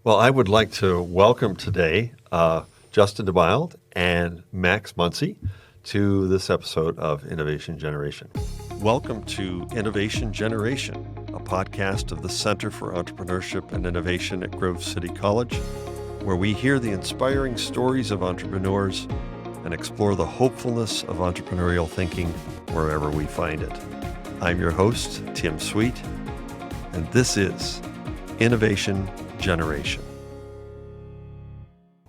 Well, I would like to welcome today Justin DeMild and Max Muncy to this episode of Innovation Generation. Welcome to Innovation Generation, a podcast of the Center for Entrepreneurship and Innovation at Grove City College, where we hear the inspiring stories of entrepreneurs and explore the hopefulness of entrepreneurial thinking wherever we find it. I'm your host, Tim Sweet, and this is Innovation Generation.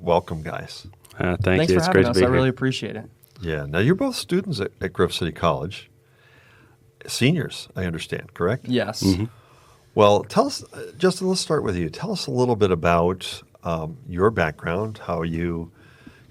Welcome, guys. Thanks you. It's for great having to us. be I here. really appreciate it. Yeah. Now, you're both students at Grove City College. Seniors, I understand, correct? Yes. Mm-hmm. Well, tell us, Justin, let's start with you. Tell us a little bit about your background, how you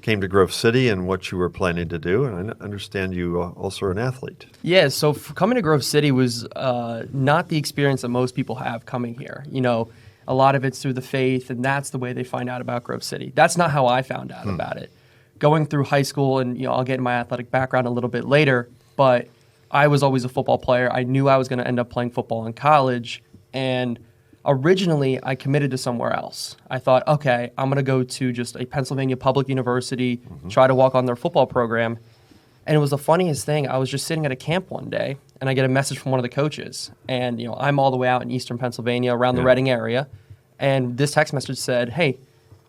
came to Grove City and what you were planning to do. And I understand you also are an athlete. Yeah, so coming to Grove City was not the experience that most people have coming here. You know, a lot of it's through the faith, and that's the way they find out about Grove City. That's not how I found out about it. Going through high school, and I'll get in my athletic background a little bit later, but I was always a football player. I knew I was going to end up playing football in college, and originally I committed to somewhere else. I thought, okay, I'm going to go to just a Pennsylvania public university, try to walk on their football program. And it was the funniest thing. I was just sitting at a camp one day, and I get a message from one of the coaches. And I'm all the way out in eastern Pennsylvania, around the Reading area. And this text message said, hey,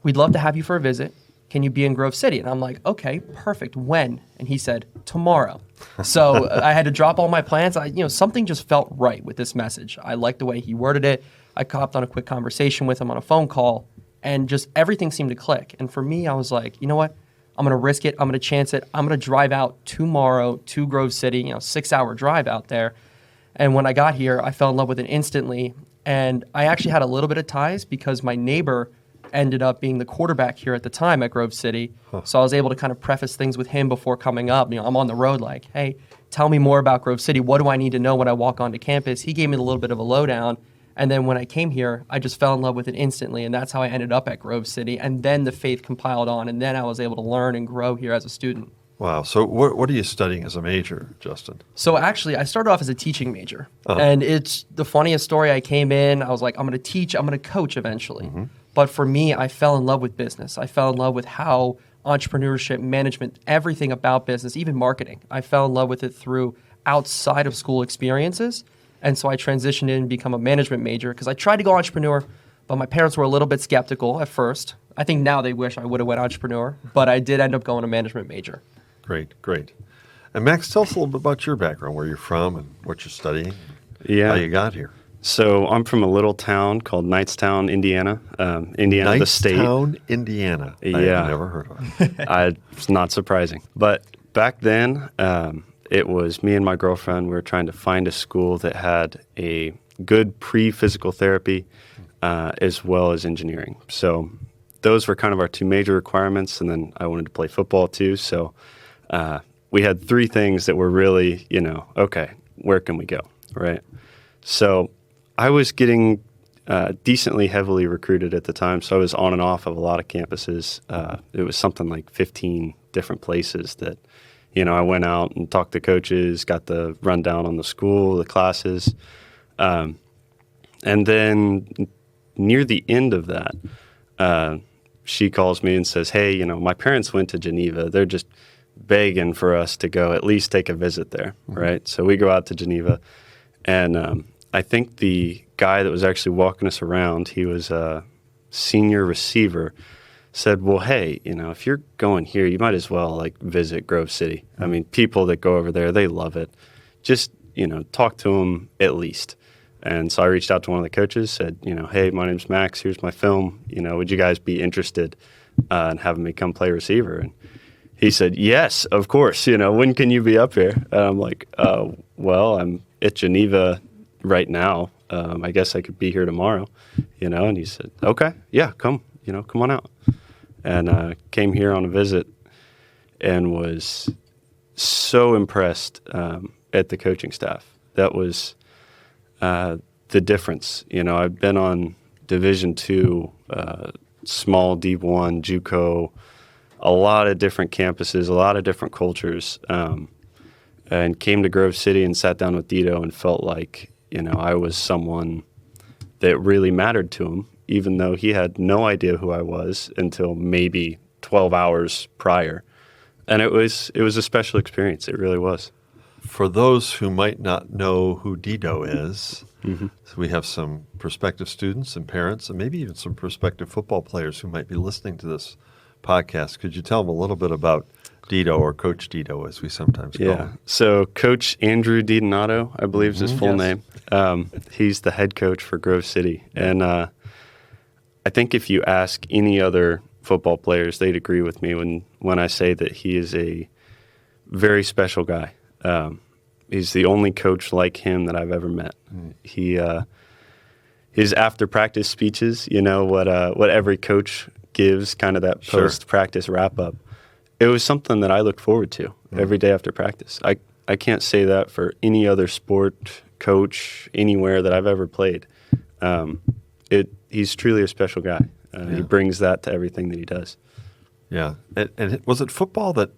we'd love to have you for a visit. Can you be in Grove City? And I'm like, okay, perfect. When? And he said, tomorrow. So I had to drop all my plans. Something just felt right with this message. I liked the way he worded it. I hopped on a quick conversation with him on a phone call, and just everything seemed to click. And for me, I was like, you know what? I'm going to risk it. I'm going to chance it. I'm going to drive out tomorrow to Grove City, 6-hour drive out there. And when I got here, I fell in love with it instantly. And I actually had a little bit of ties because my neighbor ended up being the quarterback here at the time at Grove City. So I was able to kind of preface things with him before coming up. I'm on the road like, hey, tell me more about Grove City. What do I need to know when I walk onto campus? He gave me a little bit of a lowdown. And then when I came here, I just fell in love with it instantly, and that's how I ended up at Grove City. And then the faith compiled on, and then I was able to learn and grow here as a student. Wow. So what are you studying as a major, Justin? So actually, I started off as a teaching major. And it's the funniest story. I came in, I was like, I'm going to teach, I'm going to coach eventually. But for me, I fell in love with business. I fell in love with how entrepreneurship, management, everything about business, even marketing. I fell in love with it through outside of school experiences. And so I transitioned in and become a management major because I tried to go entrepreneur, but my parents were a little bit skeptical at first. I think now they wish I would have went entrepreneur, but I did end up going a management major. Great. And Max, tell us a little bit about your background, where you're from and what you're studying, how you got here. So I'm from a little town called Knightstown, Indiana. Indiana, the state. Knightstown, Indiana. Yeah. I've never heard of it. It's not surprising. But back then, it was me and my girlfriend. We were trying to find a school that had a good pre-physical therapy as well as engineering. So those were kind of our two major requirements. And then I wanted to play football too. So we had three things that were really, okay, where can we go, right? So I was getting decently heavily recruited at the time. So I was on and off of a lot of campuses. It was something like 15 different places that I went out and talked to coaches, got the rundown on the school, the classes. And then near the end of that, she calls me and says, hey, my parents went to Geneva. They're just begging for us to go at least take a visit there, right? So we go out to Geneva. And I think the guy that was actually walking us around, he was a senior receiver, said, well, hey, if you're going here, you might as well visit Grove City. I mean, people that go over there, they love it. Just, talk to them at least. And so I reached out to one of the coaches, said, hey, my name's Max. Here's my film. would you guys be interested in having me come play receiver? And he said, yes, of course. When can you be up here? And I'm like, well, I'm at Geneva right now. I guess I could be here tomorrow, And he said, okay, yeah, come on out. And came here on a visit and was so impressed at the coaching staff. That was the difference. I've been on Division II, small D1, JUCO, a lot of different campuses, a lot of different cultures, and came to Grove City and sat down with Dito and felt like, I was someone that really mattered to him, even though he had no idea who I was until maybe 12 hours prior. And it was a special experience. It really was. For those who might not know who Dido is, so we have some prospective students and parents and maybe even some prospective football players who might be listening to this podcast. Could you tell them a little bit about Dido, or Coach Dido, as we sometimes call him? So Coach Andrew DiDonato, I believe is his full name. He's the head coach for Grove City. And I think if you ask any other football players, they'd agree with me when I say that he is a very special guy. He's the only coach like him that I've ever met. His after practice speeches, what every coach gives, kind of that post practice wrap up. It was something that I looked forward to every day after practice. I can't say that for any other sport coach anywhere that I've ever played. He's truly a special guy. He brings that to everything that he does. Yeah. And was it football that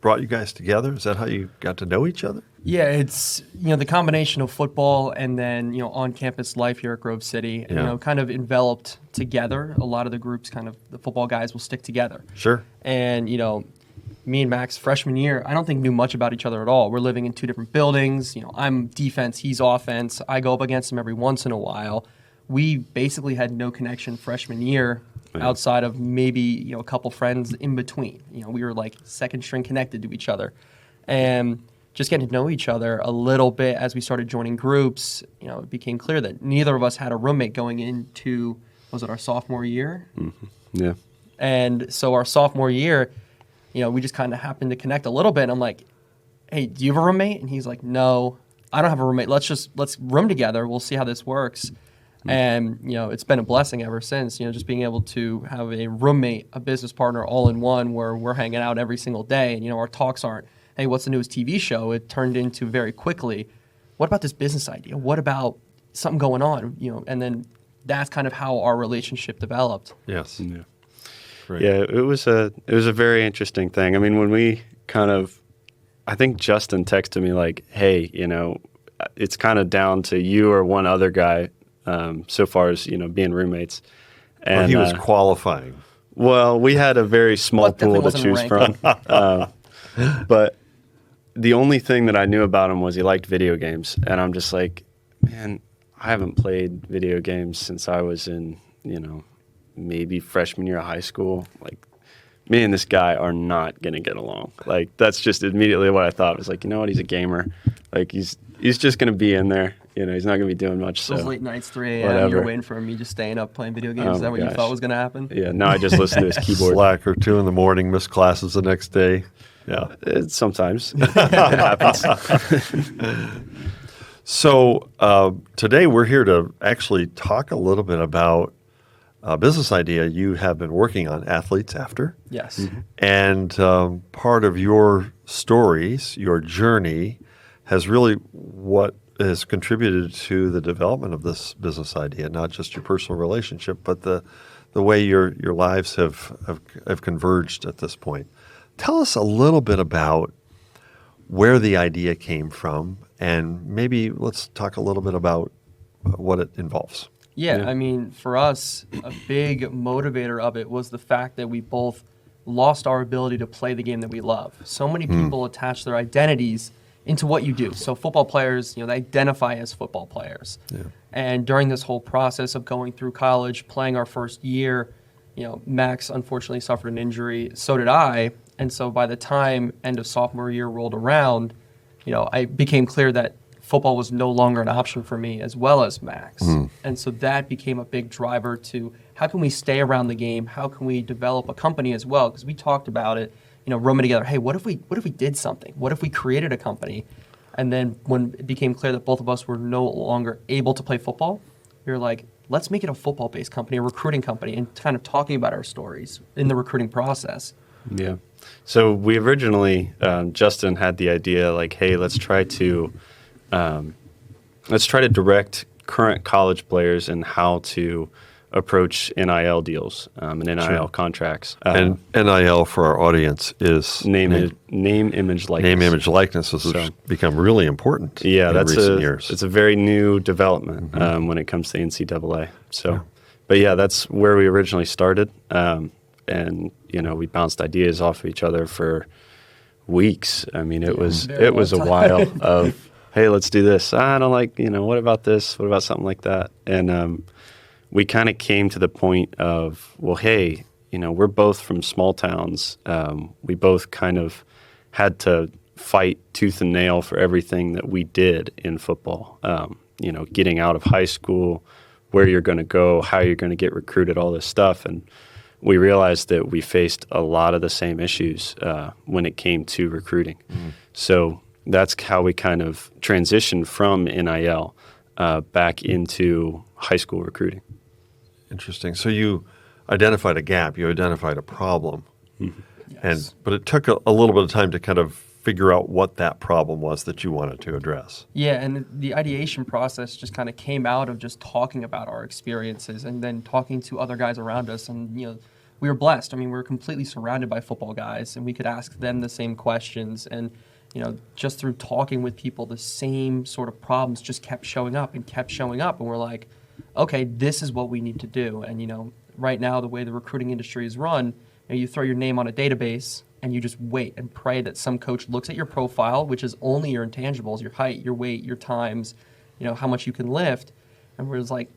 brought you guys together? Is that how you got to know each other? Yeah, it's the combination of football and then on-campus life here at Grove City, kind of enveloped together. A lot of the groups, the football guys will stick together. Sure. And me and Max, freshman year, I don't think knew much about each other at all. We're living in two different buildings. I'm defense, he's offense. I go up against him every once in a while. We basically had no connection freshman year outside of maybe a couple friends in between. We were like second string connected to each other, and just getting to know each other a little bit as we started joining groups. It became clear that neither of us had a roommate going into, was it our sophomore year? Mm-hmm. Yeah. And so our sophomore year, we just kind of happened to connect a little bit. And I'm like, hey, do you have a roommate? And he's like, no, I don't have a roommate. Let's room together. We'll see how this works. And, it's been a blessing ever since, just being able to have a roommate, a business partner all in one, where we're hanging out every single day. And, our talks aren't, hey, what's the newest TV show? It turned into very quickly, what about this business idea? What about something going on? And then that's kind of how our relationship developed. Yes. Yeah. Great. Yeah, it was a very interesting thing. I mean, when we I think Justin texted me like, hey, it's kind of down to you or one other guy so far as, being roommates. And well, he was qualifying. Well, we had a very small pool to choose from. But the only thing that I knew about him was he liked video games. And I'm just like, man, I haven't played video games since I was in, maybe freshman year of high school. Like, me and this guy are not going to get along. Like, that's just immediately what I thought. It was like, what? He's a gamer. Like, he's just going to be in there. He's not going to be doing much. Those late nights, 3 a.m., you're waiting for him. You just staying up playing video games. Is that what you thought was going to happen? Yeah, no, I just listened to his keyboard. Slack or 2 a.m, miss classes the next day. Yeah. Sometimes. It happens. So today we're here to actually talk a little bit about a business idea you have been working on, Athletes After. Yes. Mm-hmm. And part of your stories, your journey, has really what has contributed to the development of this business idea, not just your personal relationship, but the way your lives have converged at this point. Tell us a little bit about where the idea came from, and maybe let's talk a little bit about what it involves. Yeah, I mean, for us, a big motivator of it was the fact that we both lost our ability to play the game that we love. So many people attach their identities into what you do. So football players, they identify as football players. Yeah. And during this whole process of going through college, playing our first year, Max unfortunately suffered an injury. So did I. And so by the time end of sophomore year rolled around, I became clear that football was no longer an option for me as well as Max. And so that became a big driver to how can we stay around the game? How can we develop a company as well? Because we talked about it, rooming together. Hey, what if we did something? What if we created a company? And then when it became clear that both of us were no longer able to play football, we were like, let's make it a football-based company, a recruiting company, and kind of talking about our stories in the recruiting process. Yeah. So we originally, Justin had the idea like, hey, let's try to direct current college players in how to approach NIL deals and NIL contracts. And NIL for our audience is name, image, likeness. Name, image, likeness has become really important. Yeah, in recent years. It's a very new development when it comes to NCAA. So but yeah, that's where we originally started. And, we bounced ideas off of each other for weeks. I mean, it was a while of, hey, let's do this. I don't like, what about this? What about something like that? And we kind of came to the point of, well, hey, we're both from small towns. We both kind of had to fight tooth and nail for everything that we did in football. Getting out of high school, where you're going to go, how you're going to get recruited, all this stuff. And we realized that we faced a lot of the same issues when it came to recruiting. So that's how we kind of transitioned from NIL back into high school recruiting. Interesting. So you identified a gap, you identified a problem, Yes. but it took a little bit of time to kind of figure out what that problem was that you wanted to address. Yeah, and the ideation process just kind of came out of just talking about our experiences and then talking to other guys around us. And, we were blessed. I mean, we were completely surrounded by football guys, and we could ask them the same questions. And, just through talking with people, the same sort of problems just kept showing up and kept showing up. And we're like, okay, this is what we need to do. And, right now, the way the recruiting industry is run, you throw your name on a database and you just wait and pray that some coach looks at your profile, which is only your intangibles, your height, your weight, your times, how much you can lift. And we're just like,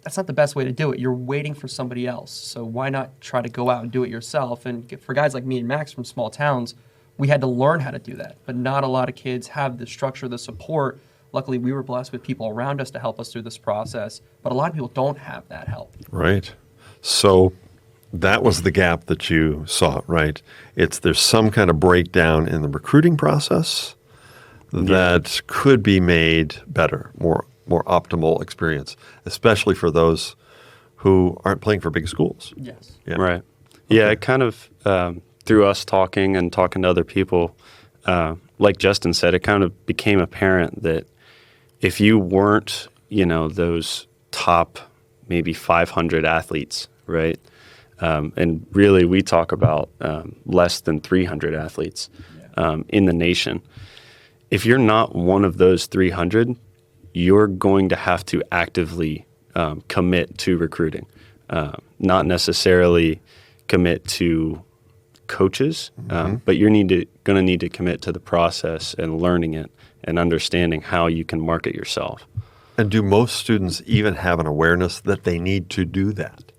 that's not the best way to do it. You're waiting for somebody else. So why not try to go out and do it yourself? And for guys like me and Max from small towns, we had to learn how to do that. But not a lot of kids have the structure, the support. Luckily, we were blessed with people around us to help us through this process. But a lot of people don't have that help. Right. So that was the gap that you saw, right? There's some kind of breakdown in the recruiting process that could be made better, more optimal experience, especially for those who aren't playing for big schools. Yes. Yeah. Right. Yeah, it kind of, through us talking to other people, like Justin said, it kind of became apparent that if you weren't, those top maybe 500 athletes, right? And really, we talk about less than 300 athletes in the nation. If you're not one of those 300, you're going to have to actively commit to recruiting, not necessarily commit to coaches, but you're going to need to commit to the process and learning it and understanding how you can market yourself. And do most students even have an awareness that they need to do that?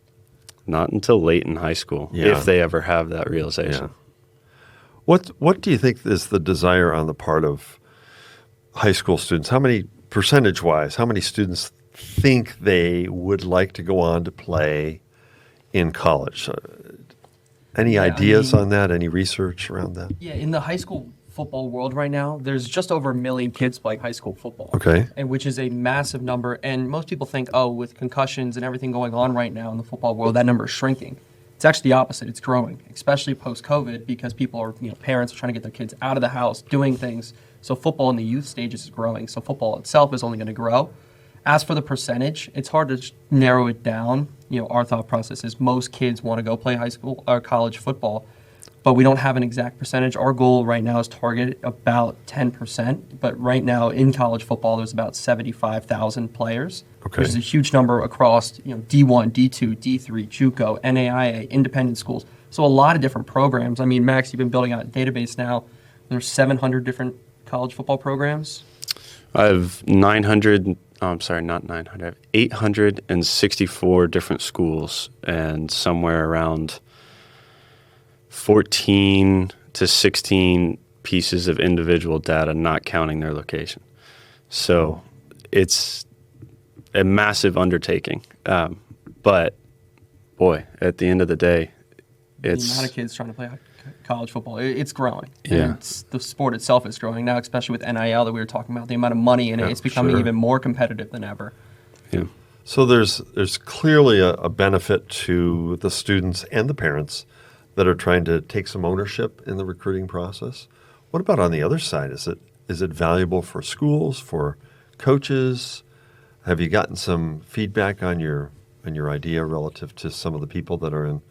Not until late in high school, if they ever have that realization. Yeah. What do you think is the desire on the part of high school students? How many, percentage-wise, how many students think they would like to go on to play in college? Any ideas on that? Any research around that? Yeah, in the high school football world right now, there's just over 1 million kids playing high school football. Okay. And which is a massive number. And most people think, with concussions and everything going on right now in the football world, that number is shrinking. It's actually the opposite. It's growing, especially post-COVID, because people are, parents are trying to get their kids out of the house, doing things. So football in the youth stages is growing. So football itself is only going to grow. As for the percentage, it's hard to narrow it down. Our thought process is most kids want to go play high school or college football, but we don't have an exact percentage. Our goal right now is target about 10%, but right now in college football, there's about 75,000 players, which is a huge number across D1, D2, D3, JUCO, NAIA, independent schools. So a lot of different programs. I mean, Max, you've been building out a database now. There's 700 different college football programs. I have 864 different schools and somewhere around 14 to 16 pieces of individual data, not counting their location. So it's a massive undertaking. But boy, at the end of the day, it's... The amount of kids trying to play college football, it's growing. Yeah. And the sport itself is growing now, especially with NIL that we were talking about, the amount of money in it. It's becoming even more competitive than ever. Yeah. So there's clearly a benefit to the students and the parents that are trying to take some ownership in the recruiting process. What about on the other side? Is it valuable for schools, for coaches? Have you gotten some feedback on your idea relative to some of the people that are in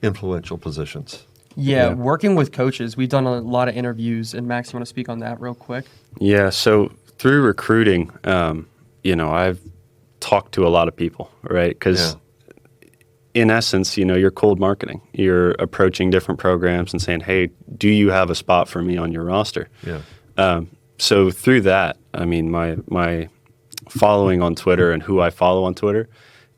influential positions? Yeah, working with coaches, we've done a lot of interviews. And Max, you want to speak on that real quick? Yeah, so through recruiting, I've talked to a lot of people, right? Because in essence, you're cold marketing. You're approaching different programs and saying, hey, do you have a spot for me on your roster? Yeah. So through that, I mean, my following on Twitter and who I follow on Twitter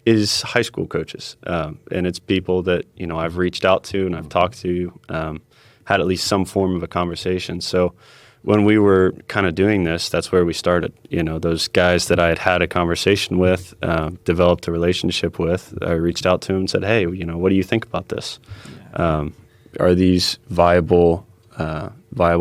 is high school coaches. And it's people that, I've reached out to and I've talked to, had at least some form of a conversation. So when we were kind of doing this, that's where we started. Those guys that I had a conversation with, developed a relationship with, I reached out to them and said, hey, what do you think about this? Are these viable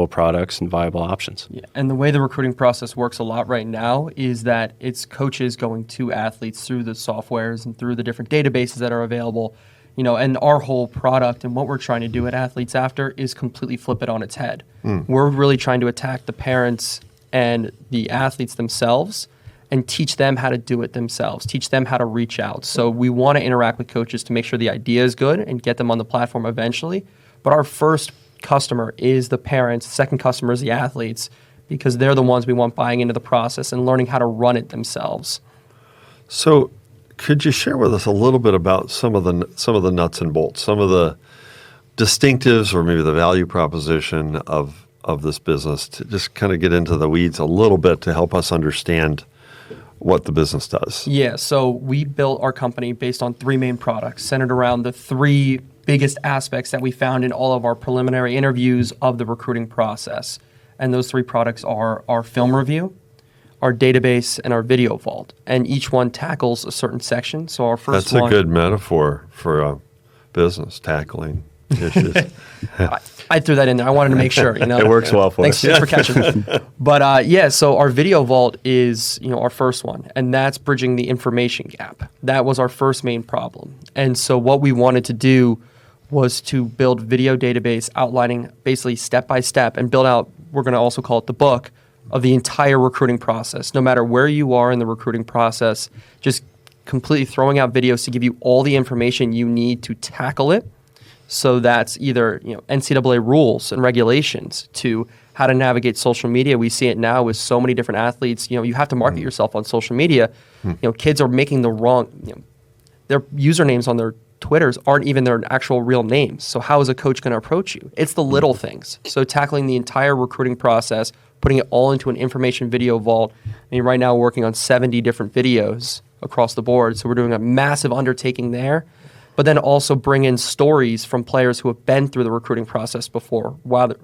products and viable options? Yeah. And the way the recruiting process works a lot right now is that it's coaches going to athletes through the softwares and through the different databases that are available. And our whole product and what we're trying to do at Athletes After is completely flip it on its head. We're really trying to attack the parents and the athletes themselves and teach them how to do it themselves, teach them how to reach out. So we want to interact with coaches to make sure the idea is good and get them on the platform eventually. But our first customer is the parents, second customer is the athletes, because they're the ones we want buying into the process and learning how to run it themselves. So could you share with us a little bit about some of the nuts and bolts, some of the distinctives or maybe the value proposition of this business, to just kind of get into the weeds a little bit to help us understand what the business does? Yeah, so we built our company based on three main products centered around the three biggest aspects that we found in all of our preliminary interviews of the recruiting process. And those three products are our film review, our database, and our video vault. And each one tackles a certain section. So our first That's a good metaphor for a business, tackling issues. I threw that in there. I wanted to make sure. It works well for us. Thanks for catching that. But so our video vault is our first one, and that's bridging the information gap. That was our first main problem. And so what we wanted to do was to build video database outlining basically step by step and build out, we're going to also call it the book, of the entire recruiting process. No matter where you are in the recruiting process, just completely throwing out videos to give you all the information you need to tackle it. So that's either NCAA rules and regulations to how to navigate social media. We see it now with so many different athletes. You have to market yourself on social media. Kids are making the wrong, their usernames on their Twitters aren't even their actual real names. So how is a coach going to approach you? It's the little things. So tackling the entire recruiting process, putting it all into an information video vault. Right now we're working on 70 different videos across the board. So we're doing a massive undertaking there. But then also bring in stories from players who have been through the recruiting process before. While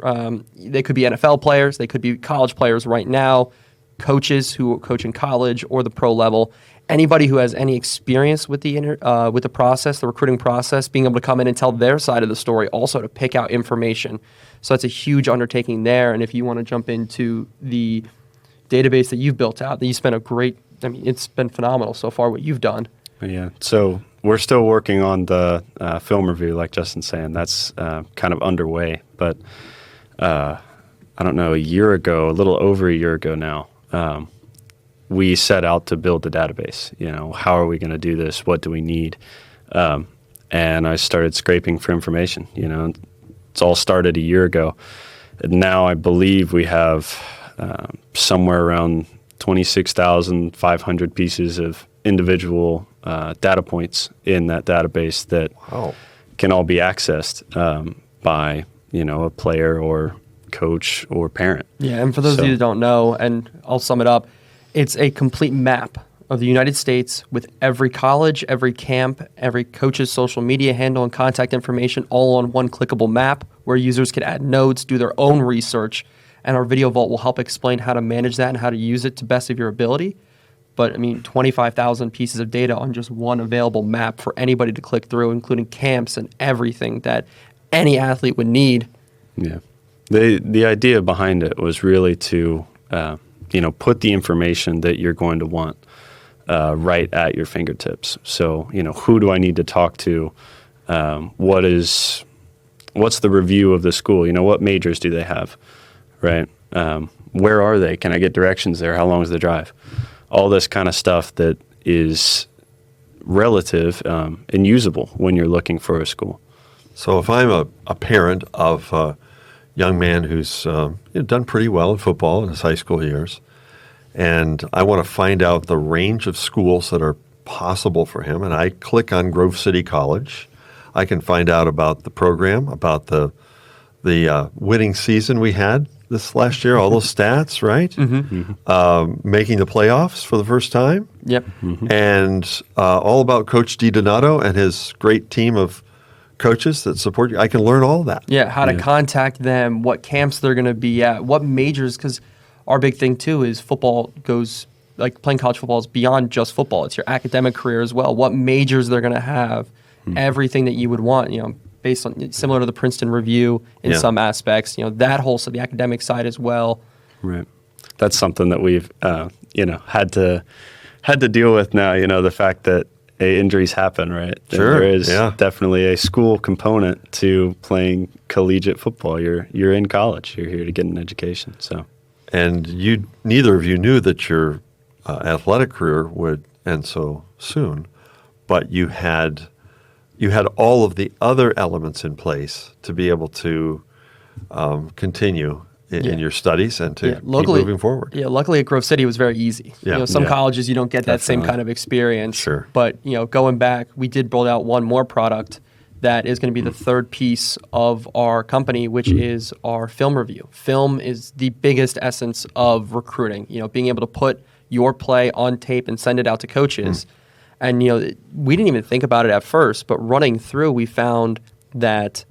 they could be NFL players, they could be college players right now, coaches who coach in college or the pro level. Anybody who has any experience with the process, the recruiting process, being able to come in and tell their side of the story, also to pick out information. So that's a huge undertaking there. And if you want to jump into the database that you've built out, that you spent it's been phenomenal so far what you've done. Yeah. So we're still working on the film review, like Justin's saying. That's kind of underway. But I don't know, a little over a year ago now, we set out to build the database. How are we going to do this? What do we need? And I started scraping for information. It's all started a year ago. And now I believe we have somewhere around 26,500 pieces of individual data points in that database that can all be accessed by a player or coach or parent. Yeah, and for those of you that don't know, and I'll sum it up, it's a complete map of the United States with every college, every camp, every coach's social media handle and contact information all on one clickable map where users can add notes, do their own research, and our video vault will help explain how to manage that and how to use it to best of your ability. But 25,000 pieces of data on just one available map for anybody to click through, including camps and everything that any athlete would need. Yeah. The idea behind it was really to, put the information that you're going to want right at your fingertips. So, who do I need to talk to? What's the review of the school? What majors do they have, right? Where are they? Can I get directions there? How long is the drive? All this kind of stuff that is relative and usable when you're looking for a school. So if I'm a parent of a young man who's done pretty well in football in his high school years, and I want to find out the range of schools that are possible for him and I click on Grove City College, I can find out about the program, about the winning season we had this last year, all those stats, right? Making the playoffs for the first time. Yep. And all about Coach DiDonato and his great team of coaches that support you. I can learn all that. Yeah, how to contact them, what camps they're going to be at, what majors, because our big thing too is football goes, like playing college football is beyond just football. It's your academic career as well. What majors they're going to have, everything that you would want, based on similar to the Princeton Review in some aspects, that whole the academic side as well. Right. That's something that we've had to deal with now. The fact that injuries happen, right? Sure. There is definitely a school component to playing collegiate football. You're in college. You're here to get an education. So, and neither of you knew that your athletic career would end so soon, but you had all of the other elements in place to be able to continue in your studies and to keep moving forward. Yeah, luckily at Grove City it was very easy. Yeah. Some colleges you don't get that same kind of experience. Sure. But going back, we did build out one more product that is going to be the third piece of our company, which is our film review. Film is the biggest essence of recruiting. Being able to put your play on tape and send it out to coaches. And we didn't even think about it at first, but running through, we found that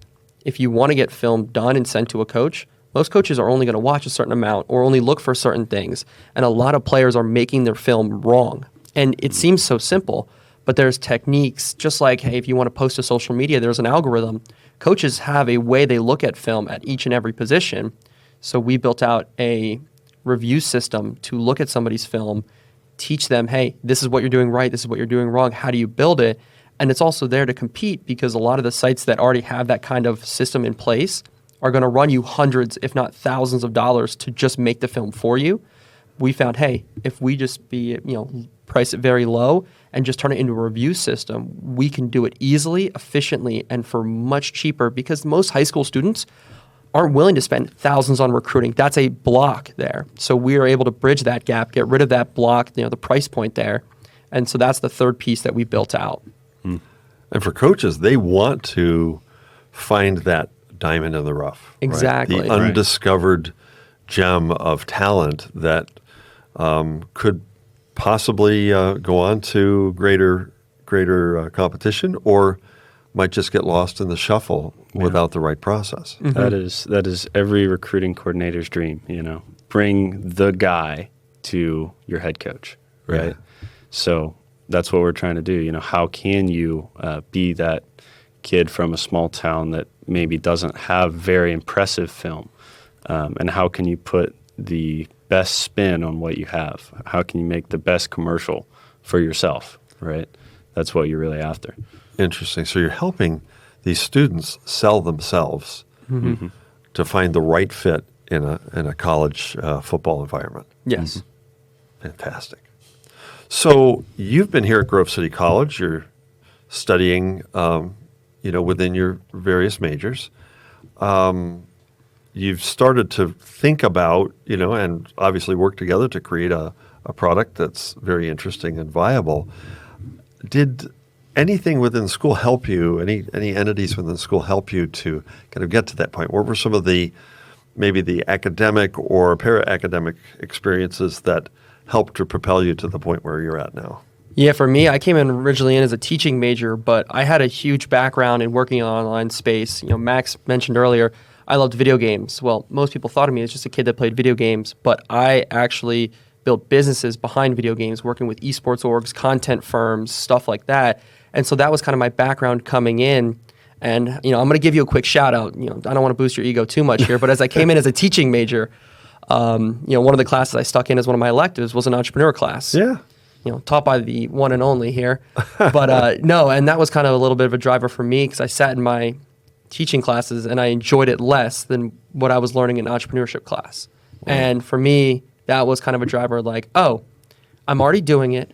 if you want to get film done and sent to a coach, most coaches are only going to watch a certain amount or only look for certain things. And a lot of players are making their film wrong. And it seems so simple, but there's techniques, just like, hey, if you want to post to social media, there's an algorithm. Coaches have a way they look at film at each and every position. So we built out a review system to look at somebody's film, teach them, hey, this is what you're doing right, this is what you're doing wrong, how do you build it? And it's also there to compete because a lot of the sites that already have that kind of system in place are going to run you hundreds, if not thousands of dollars to just make the film for you. We found, hey, if we just price it very low and just turn it into a review system, we can do it easily, efficiently, and for much cheaper because most high school students aren't willing to spend thousands on recruiting. That's a block there. So we are able to bridge that gap, get rid of that block, the price point there. And so that's the third piece that we built out. And for coaches, they want to find that diamond in the rough. Exactly. Right? The undiscovered gem of talent that could possibly go on to greater competition or might just get lost in the shuffle without the right process. That is every recruiting coordinator's dream, bring the guy to your head coach, right? Yeah. So that's what we're trying to do. How can you be that kid from a small town that maybe doesn't have very impressive film? And how can you put the best spin on what you have? How can you make the best commercial for yourself, right? That's what you're really after. Interesting. So you're helping these students sell themselves to find the right fit in a college football environment. Yes. Fantastic. So you've been here at Grove City College. You're studying, within your various majors. You've started to think about, and obviously work together to create a product that's very interesting and viable. Did anything within school help you, any entities within school help you to kind of get to that point? What were some of maybe the academic or para-academic experiences that helped to propel you to the point where you're at now? Yeah, for me, I came in originally as a teaching major, but I had a huge background in working in online space. Max mentioned earlier, I loved video games. Well, most people thought of me as just a kid that played video games, but I actually built businesses behind video games, working with esports orgs, content firms, stuff like that. And so that was kind of my background coming in. And, I'm going to give you a quick shout out. I don't want to boost your ego too much here, but as I came in as a teaching major, one of the classes I stuck in as one of my electives was an entrepreneur class. Yeah. Taught by the one and only here. But no, and that was kind of a little bit of a driver for me because I sat in my teaching classes and I enjoyed it less than what I was learning in entrepreneurship class. Wow. And for me, that was kind of a driver like, oh, I'm already doing it.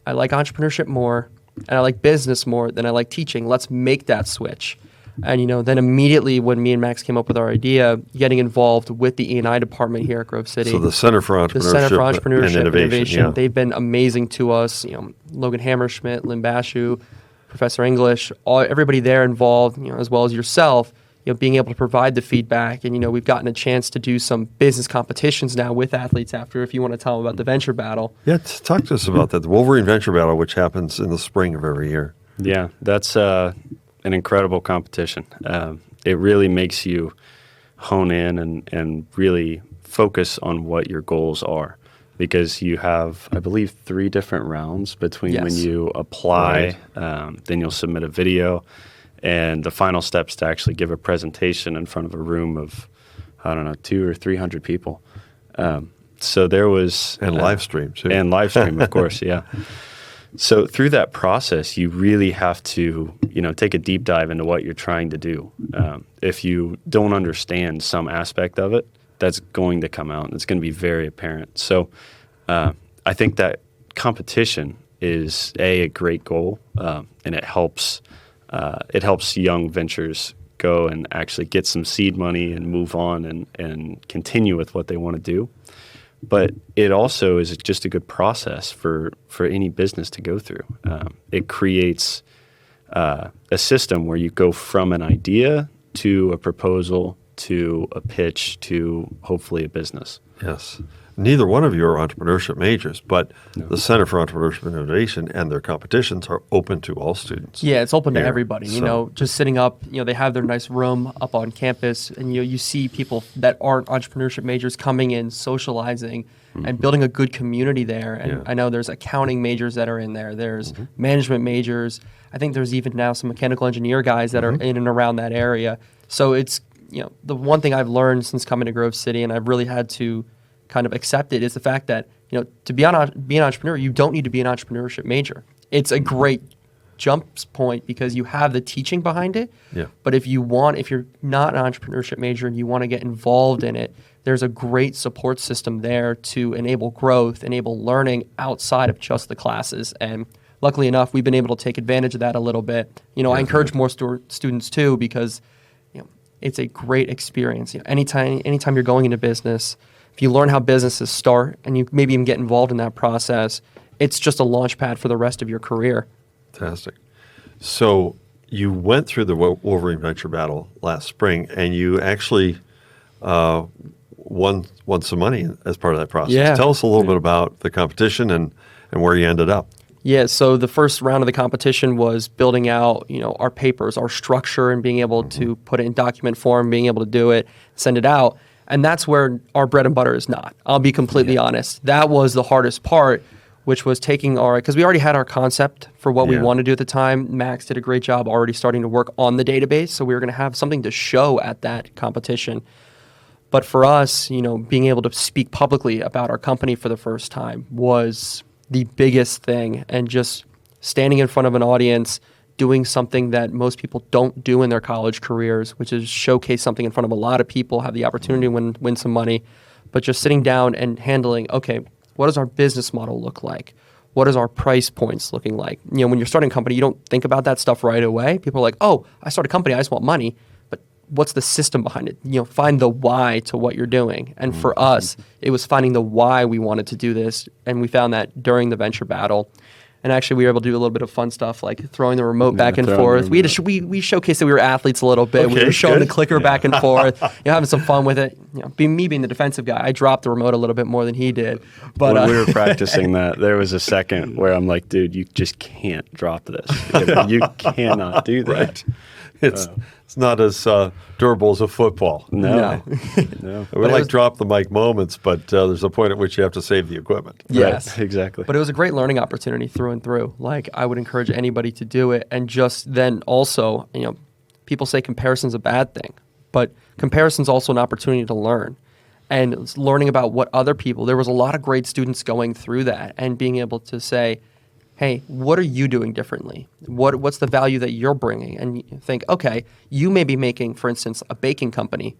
I like entrepreneurship more and I like business more than I like teaching. Let's make that switch. And, then immediately when me and Max came up with our idea, getting involved with the E&I department here at Grove City. So the Center for Entrepreneurship, and Innovation. Yeah. They've been amazing to us. Logan Hammerschmidt, Lynn Bashu, Professor English, everybody there involved, as well as yourself, being able to provide the feedback. And, we've gotten a chance to do some business competitions now with athletes after, if you want to tell them about the venture battle. Yeah, talk to us about that. The Wolverine Venture Battle, which happens in the spring of every year. Yeah, that's an incredible competition. It really makes you hone in and really focus on what your goals are, because you have, I believe, 3 different rounds between when you apply, then you'll submit a video, and the final steps to actually give a presentation in front of a room of, 200 or 300 people. So there was... And live stream, too. And live stream, of course, yeah. So through that process, you really have to, take a deep dive into what you're trying to do. If you don't understand some aspect of it, that's going to come out, and it's going to be very apparent. So I think that competition is a great goal, and it helps young ventures go and actually get some seed money and move on and continue with what they want to do. But it also is just a good process for any business to go through. It creates a system where you go from an idea to a proposal to a pitch to hopefully a business. Yes. Neither one of you are entrepreneurship majors, but the Center for Entrepreneurship Innovation and their competitions are open to all students. Yeah, it's open to everybody. Just sitting up, they have their nice room up on campus, and you see people that aren't entrepreneurship majors coming in, socializing, and building a good community there. And I know there's accounting majors that are in there. There's management majors. I think there's even now some mechanical engineer guys that are in and around that area. So it's, the one thing I've learned since coming to Grove City, and I've really had to kind of accept it, is the fact that, to be an entrepreneur, you don't need to be an entrepreneurship major. It's a great jump point because you have the teaching behind it. Yeah. But if you're not an entrepreneurship major and you want to get involved in it, there's a great support system there to enable growth, enable learning outside of just the classes. And luckily enough, we've been able to take advantage of that a little bit. I encourage more students too, because it's a great experience. Anytime you're going into business, if you learn how businesses start and you maybe even get involved in that process, it's just a launch pad for the rest of your career. Fantastic. So you went through the Wolverine Venture Battle last spring, and you actually won some money as part of that process. Yeah. Tell us a little bit about the competition and where you ended up. Yeah, so the first round of the competition was building out, our papers, our structure, and being able to put it in document form, being able to do it, send it out. And that's where our bread and butter is not. I'll be completely honest. That was the hardest part, which was taking because we already had our concept for what we wanted to do at the time. Max did a great job already starting to work on the database, so we were going to have something to show at that competition. But for us, being able to speak publicly about our company for the first time was the biggest thing, and just standing in front of an audience, doing something that most people don't do in their college careers, which is showcase something in front of a lot of people, have the opportunity to win some money, but just sitting down and handling, okay, what does our business model look like? What is our price points looking like? When you're starting a company, you don't think about that stuff right away. People are like, oh, I start a company, I just want money. But what's the system behind it? Find the why to what you're doing. And for us, it was finding the why we wanted to do this. And we found that during the venture battle. And actually, we were able to do a little bit of fun stuff, like throwing the remote back and forth. We showcased that we were athletes a little bit. Okay, we were showing the clicker back and forth, having some fun with it. Being the defensive guy, I dropped the remote a little bit more than he did. But when we were practicing that, there was a second where I'm like, dude, you just can't drop this. You cannot do that. Right. It's not as durable as a football. No. We drop the mic moments, but there's a point at which you have to save the equipment. Yes, right, exactly. But it was a great learning opportunity through and through. I would encourage anybody to do it. And just then also, people say comparison's a bad thing, but comparison's also an opportunity to learn. And learning about what other people, there was a lot of great students going through that, and being able to say, hey, what are you doing differently? What's the value that you're bringing? And you think, okay, you may be making, for instance, a baking company,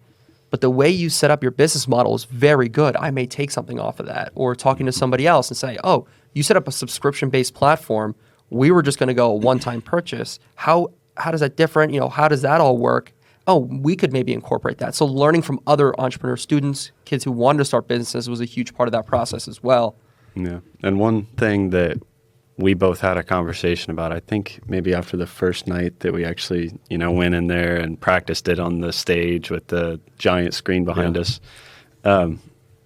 but the way you set up your business model is very good. I may take something off of that. Or talking to somebody else and say, oh, you set up a subscription-based platform. We were just going to go a one-time purchase. How how does that different? How does that all work? Oh, we could maybe incorporate that. So learning from other entrepreneur students, kids who wanted to start businesses was a huge part of that process as well. Yeah. And one thing that we both had a conversation about, I think maybe after the first night that we actually, went in there and practiced it on the stage with the giant screen behind us,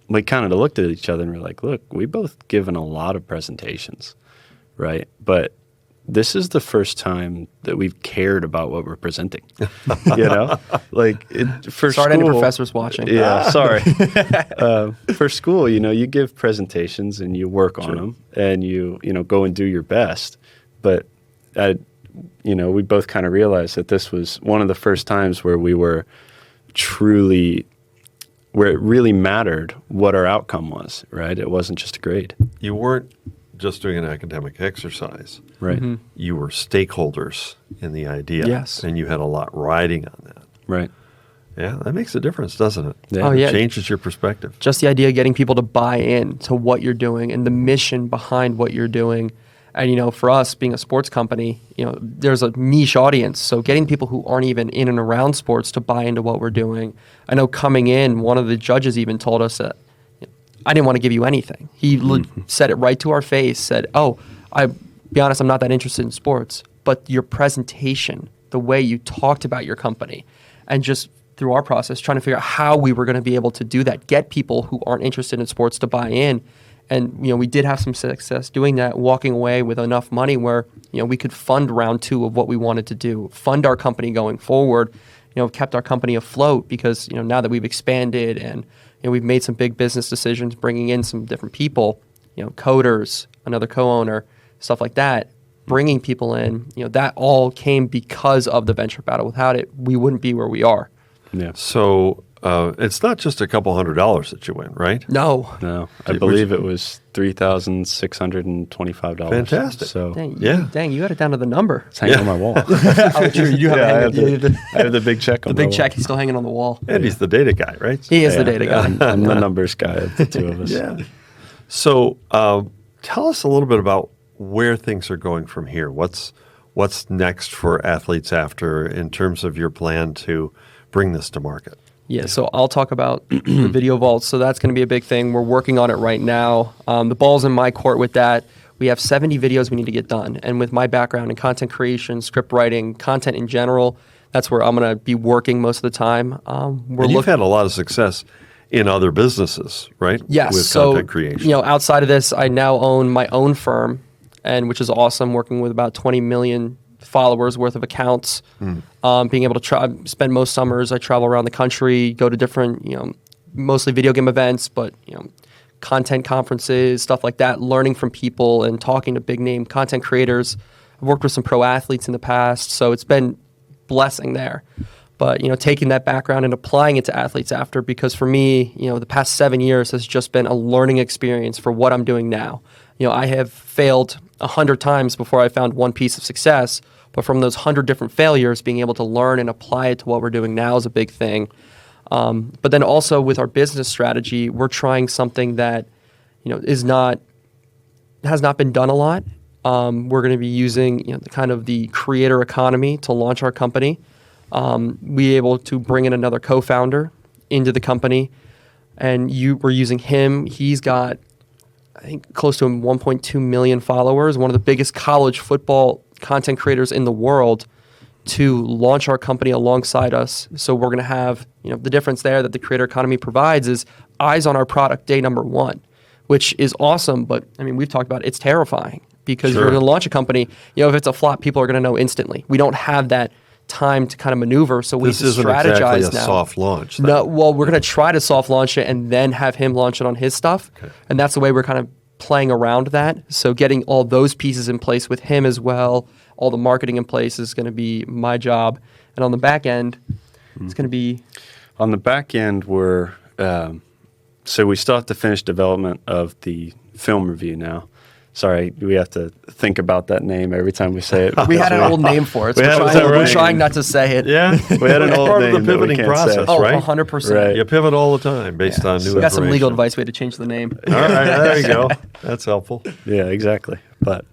we kind of looked at each other and we're like, look, we both given a lot of presentations, right? But this is the first time that we've cared about what we're presenting, like for Sorry, school, any professors watching. Yeah, sorry. For school, you give presentations and you work on them and you go and do your best. But, we both kind of realized that this was one of the first times where we were where it really mattered what our outcome was, right? It wasn't just a grade. You weren't just doing an academic exercise. Right. Mm-hmm. You were stakeholders in the idea. Yes. And you had a lot riding on that. Right. Yeah, that makes a difference, doesn't it? Yeah. Oh, yeah. It changes your perspective. Just the idea of getting people to buy in to what you're doing and the mission behind what you're doing. And, for us being a sports company, there's a niche audience. So getting people who aren't even in and around sports to buy into what we're doing. I know coming in, one of the judges even told us that I didn't want to give you anything. He said it right to our face, said, be honest, I'm not that interested in sports, but your presentation, the way you talked about your company, and just through our process, trying to figure out how we were going to be able to do that, get people who aren't interested in sports to buy in. And, we did have some success doing that, walking away with enough money where, we could fund round 2 of what we wanted to do, fund our company going forward, kept our company afloat because, now that we've expanded and, we've made some big business decisions, bringing in some different people, coders, another co-owner, stuff like that, bringing people in, that all came because of the venture battle. Without it, we wouldn't be where we are. Yeah. So it's not just a couple $100s that you win, right? No. I believe it was $3,625. Fantastic. So Dang, you got it down to the number. it's hanging on my wall. Oh, true. You have I have the big check on the big wall. check. He's still hanging on the wall. And he's the data guy, right? He is the data guy. I'm the numbers guy of the two of us. Yeah. So tell us a little bit about where things are going from here. What's next for Athletes After in terms of your plan to bring this to market? Yeah, so I'll talk about the video vaults. So that's going to be a big thing. We're working on it right now. The ball's in my court with that. We have 70 videos we need to get done. And with my background in content creation, script writing, content in general, that's where I'm going to be working most of the time. And you've had a lot of success in other businesses, right? Yes. With So, content creation. outside of this, I now own my own firm, and which is awesome, working with about 20 million followers worth of accounts, being able to spend most summers, I travel around the country, go to different, mostly video game events, but, content conferences, stuff like that, learning from people and talking to big name content creators. I've worked with some pro athletes in the past, so it's been blessing there. But, taking that background and applying it to Athletes After, because for me, the past 7 years has just been a learning experience for what I'm doing now. I have failed 100 times before I found one piece of success, but from those 100 different failures, being able to learn and apply it to what we're doing now is a big thing. But then also with our business strategy, we're trying something that, has not been done a lot. We're going to be using, the creator economy to launch our company. Be able to bring in another co-founder into the company, and we're using him. He's got, I think, close to 1.2 million followers, one of the biggest college football content creators in the world, to launch our company alongside us. So we're going to have, the difference there that the creator economy provides is eyes on our product day number 1, which is awesome. But we've talked about it's terrifying because you're going to launch a company. If it's a flop, people are going to know instantly. We don't have that time to kind of maneuver, so we this need to isn't strategize exactly a now. soft launch. Then. No, well, we're going to try to soft launch it and then have him launch it on his stuff, and that's the way we're kind of playing around that. So getting all those pieces in place with him as well, all the marketing in place is going to be my job, and on the back end, it's going to be. On the back end, so we still have to finish development of the film review now. Sorry, we have to think about that name every time we say it. We had an old name for it. So We're we're trying not to say it. Yeah, We had an old part name of the that we pivoting can't say. process, Oh, right? 100%. Right. You pivot all the time based on new We information. got some legal advice. We had to change the name. All right, there you go. That's helpful. Yeah, exactly. But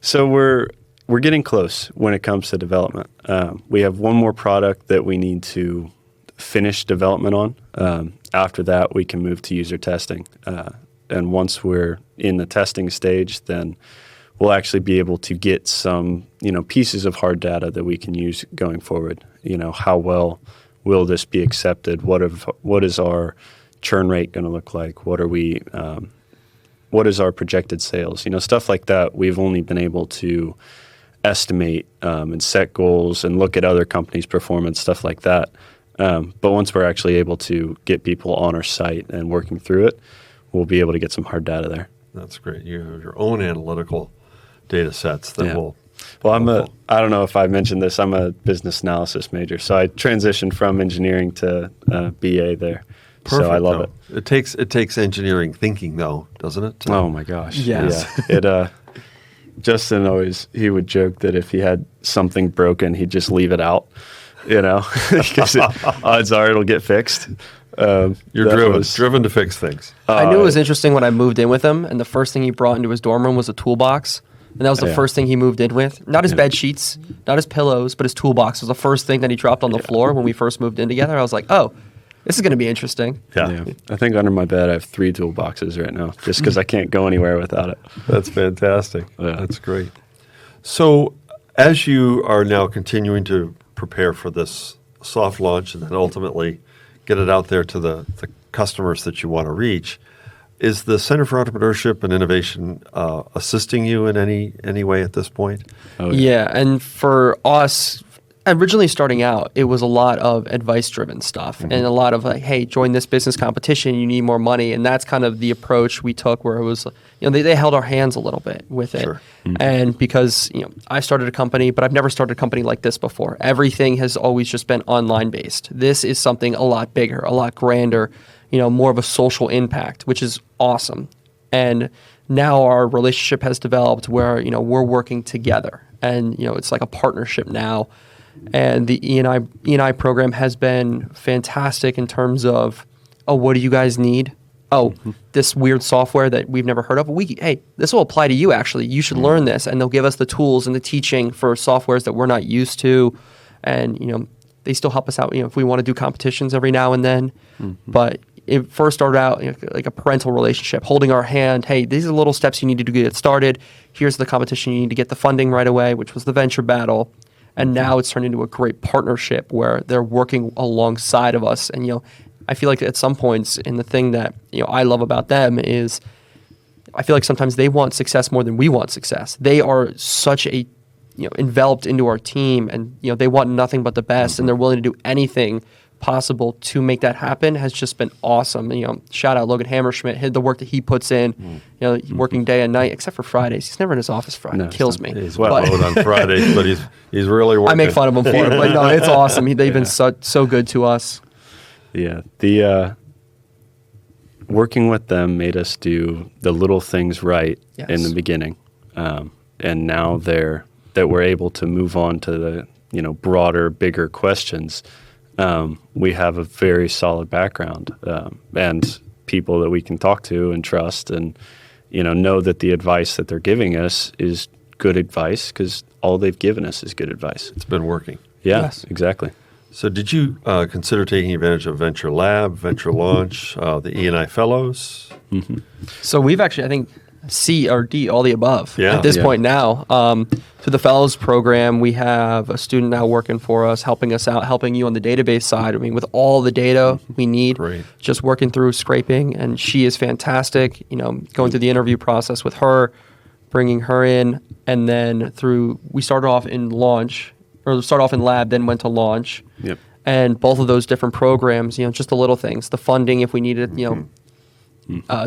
so we're we're getting close when it comes to development. We have one more product that we need to finish development on. After that, we can move to user testing. And once we're in the testing stage, then we'll actually be able to get some, pieces of hard data that we can use going forward. How well will this be accepted? What is our churn rate going to look like? What is our projected sales? Stuff like that. We've only been able to estimate and set goals and look at other companies' performance, stuff like that. But once we're actually able to get people on our site and working through it, we'll be able to get some hard data there. That's great. You have your own analytical data sets that will. Well, I don't know if I mentioned this, I'm a business analysis major. So I transitioned from engineering to BA there. Perfect, so I love it. It takes engineering thinking, though, doesn't it? Oh my gosh. Yes. Yeah. Justin he would joke that if he had something broken, he'd just leave it out, because odds are it'll get fixed. You're driven to fix things. I knew it was interesting when I moved in with him, and the first thing he brought into his dorm room was a toolbox. And that was the first thing he moved in with. Not his bed sheets, not his pillows, but his toolbox was the first thing that he dropped on the floor when we first moved in together. I was like, oh, this is going to be interesting. Yeah. I think under my bed I have 3 toolboxes right now, just because I can't go anywhere without it. That's fantastic. Yeah. That's great. So as you are now continuing to prepare for this soft launch and then ultimately get it out there to the customers that you want to reach, is the Center for Entrepreneurship and Innovation assisting you in any way at this point? Oh, Yeah, and for us, originally starting out, it was a lot of advice-driven stuff and a lot of like, hey, join this business competition, you need more money. And that's kind of the approach we took where it was, they held our hands a little bit with it. Sure. And because, I started a company, but I've never started a company like this before. Everything has always just been online-based. This is something a lot bigger, a lot grander, more of a social impact, which is awesome. And now our relationship has developed where, we're working together and, it's like a partnership now. And the E&I program has been fantastic in terms of, oh, what do you guys need? Oh, this weird software that we've never heard of. Hey, this will apply to you actually. You should learn this. And they'll give us the tools and the teaching for softwares that we're not used to. And, they still help us out, if we want to do competitions every now and then. But it first started out like a parental relationship, holding our hand. Hey, these are the little steps you need to do to get started. Here's the competition you need to get the funding right away, which was the venture battle. And now it's turned into a great partnership where they're working alongside of us. And, I feel like at some points, and the thing that, I love about them is I feel like sometimes they want success more than we want success. They are such a, enveloped into our team and, they want nothing but the best and they're willing to do anything possible to make that happen has just been awesome. Shout out Logan Hammerschmidt, the work that he puts in, working day and night, except for Fridays. He's never in his office Friday. No, It kills me. He's wet load on Fridays, but he's really working. I make fun of him for it, but no, it's awesome. They've been so good to us. Yeah. The working with them made us do the little things right in the beginning. And now that we're able to move on to the, broader, bigger questions, we have a very solid background and people that we can talk to and trust and, know that the advice that they're giving us is good advice because all they've given us is good advice. It's been working. Yeah, Yes. exactly. So did you consider taking advantage of Venture Lab, Venture Launch, the E&I Fellows? So we've actually, I think, C or D, all the above Yeah. at this Yeah. point now. Through the Fellows program, we have a student now working for us, helping us out, helping you on the database side. I mean, with all the data we need, Great. just working through scraping. And she is fantastic, going through the interview process with her, bringing her in. And then we started off in lab, then went to launch. Yep. And both of those different programs, just the little things, the funding if we needed,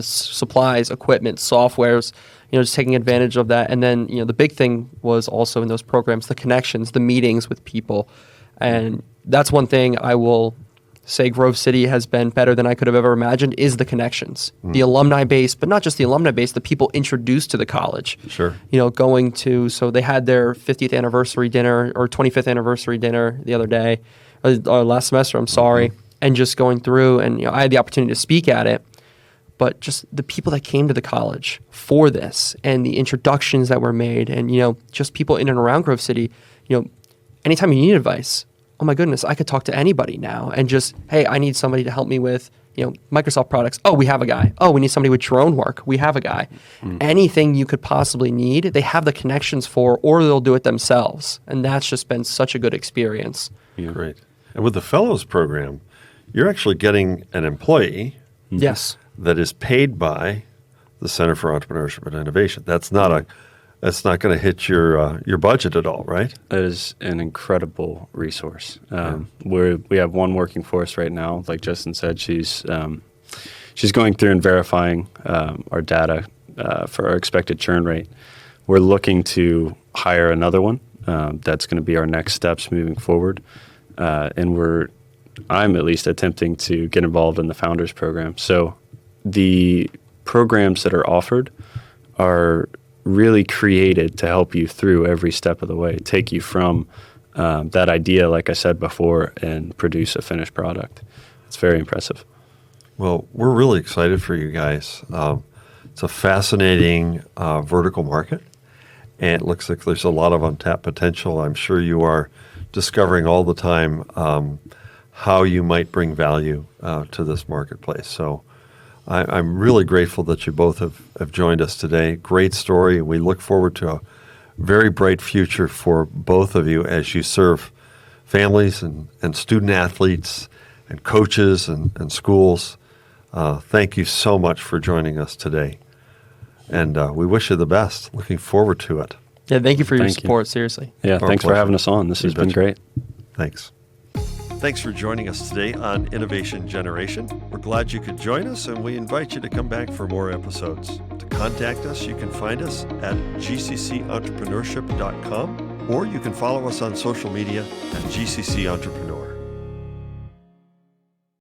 supplies, equipment, softwares, just taking advantage of that. And then, the big thing was also in those programs, the connections, the meetings with people. And that's one thing I will say Grove City has been better than I could have ever imagined is the connections, the alumni base, but not just the alumni base, the people introduced to the college. Sure. So they had their 50th anniversary dinner or 25th anniversary dinner the other day, or last semester, I'm sorry, and just going through and, I had the opportunity to speak at it. but just the people that came to the college for this and the introductions that were made and, just people in and around Grove City, anytime you need advice, oh my goodness, I could talk to anybody now and just, hey, I need somebody to help me with, Microsoft products. Oh, we have a guy. Oh, we need somebody with drone work. We have a guy. Anything you could possibly need, they have the connections for, or they'll do it themselves. And that's just been such a good experience. Yeah. Great. And with the Fellows Program, you're actually getting an employee Yes. that is paid by the Center for Entrepreneurship and Innovation. That's not going to hit your budget at all, right? It is an incredible resource. We have one working for us right now. Like Justin said, she's going through and verifying our data for our expected churn rate. We're looking to hire another one. That's going to be our next steps moving forward. And I'm at least attempting to get involved in the Founders Program. So the programs that are offered are really created to help you through every step of the way, take you from that idea, like I said before, and produce a finished product. It's very impressive. Well, we're really excited for you guys. It's a fascinating vertical market, and it looks like there's a lot of untapped potential. I'm sure you are discovering all the time how you might bring value to this marketplace. So I'm really grateful that you both have joined us today. Great story. We look forward to a very bright future for both of you as you serve families and student athletes and coaches and schools. Thank you so much for joining us today. And we wish you the best. Looking forward to it. Yeah, thank you for your support, seriously. Yeah, Our thanks pleasure. for having us on. This has been great. Thanks. Thanks for joining us today on Innovation Generation. We're glad you could join us, and we invite you to come back for more episodes. To contact us, you can find us at gccentrepreneurships.com, or you can follow us on social media at GCC Entrepreneur.